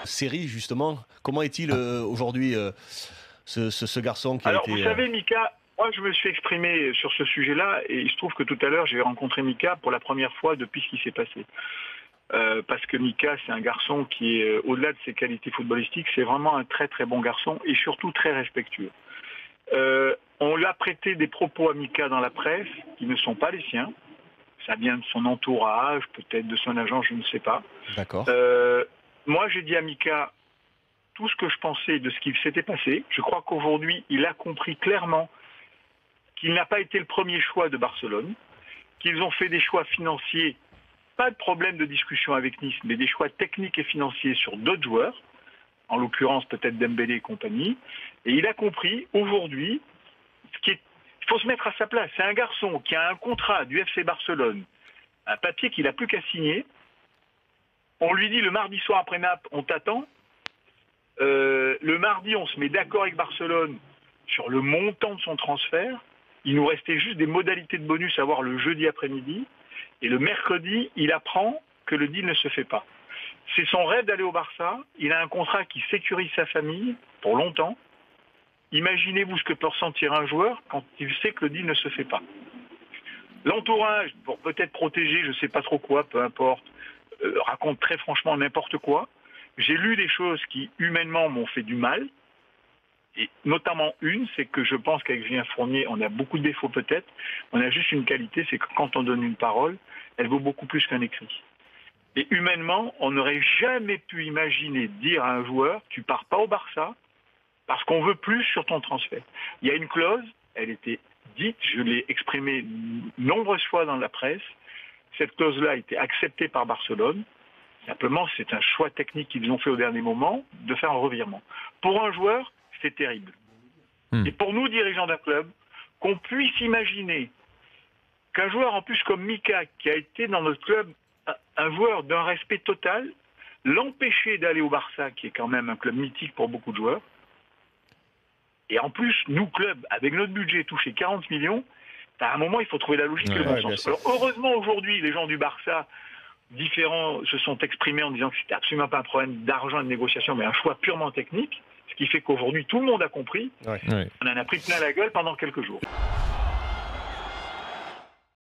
série, justement. Comment est-il aujourd'hui, ce garçon qui a Alors, été... vous savez, Mika, moi, je me suis exprimé sur ce sujet-là, et il se trouve que tout à l'heure, j'ai rencontré Mika pour la première fois depuis ce qui s'est passé. Parce que Mika, c'est un garçon qui est, au-delà de ses qualités footballistiques, c'est vraiment un très très bon garçon, et surtout très respectueux. On lui a prêté des propos à Mika dans la presse qui ne sont pas les siens. Ça vient de son entourage, peut-être de son agent, je ne sais pas. D'accord. Moi, j'ai dit à Mika tout ce que je pensais de ce qui s'était passé. Je crois qu'aujourd'hui, il a compris clairement qu'il n'a pas été le premier choix de Barcelone, qu'ils ont fait des choix financiers, pas de problème de discussion avec Nice, mais des choix techniques et financiers sur d'autres joueurs, en l'occurrence peut-être Dembélé et compagnie. Et il a compris aujourd'hui, il faut se mettre à sa place. C'est un garçon qui a un contrat du FC Barcelone, un papier qu'il n'a plus qu'à signer. On lui dit le mardi soir après Naples, on t'attend. Le mardi, on se met d'accord avec Barcelone sur le montant de son transfert. Il nous restait juste des modalités de bonus à voir le jeudi après-midi. Et le mercredi, il apprend que le deal ne se fait pas. C'est son rêve d'aller au Barça. Il a un contrat qui sécurise sa famille pour longtemps. Imaginez-vous ce que peut ressentir un joueur quand il sait que le deal ne se fait pas. L'entourage, pour peut-être protéger, je ne sais pas trop quoi, peu importe, raconte très franchement n'importe quoi. J'ai lu des choses qui, humainement, m'ont fait du mal. Et notamment une, c'est que je pense qu'avec Julien Fournier, on a beaucoup de défauts peut-être. On a juste une qualité, c'est que quand on donne une parole, elle vaut beaucoup plus qu'un écrit. Et humainement, on n'aurait jamais pu imaginer dire à un joueur, tu pars pas au Barça, parce qu'on veut plus sur ton transfert. Il y a une clause, elle était dite, je l'ai exprimée nombreuses fois dans la presse. Cette clause-là a été acceptée par Barcelone. Simplement, c'est un choix technique qu'ils ont fait au dernier moment de faire un revirement. Pour un joueur, c'est terrible. Et pour nous, dirigeants d'un club, qu'on puisse imaginer qu'un joueur en plus comme Mika, qui a été dans notre club un joueur d'un respect total, l'empêcher d'aller au Barça, qui est quand même un club mythique pour beaucoup de joueurs, et en plus, nous, club, avec notre budget touché 40 millions, à un moment, il faut trouver la logique et le bon sens. Alors, heureusement, aujourd'hui, les gens du Barça différents se sont exprimés en disant que c'était absolument pas un problème d'argent et de négociation, mais un choix purement technique, ce qui fait qu'aujourd'hui, tout le monde a compris. On en a pris plein la gueule pendant quelques jours.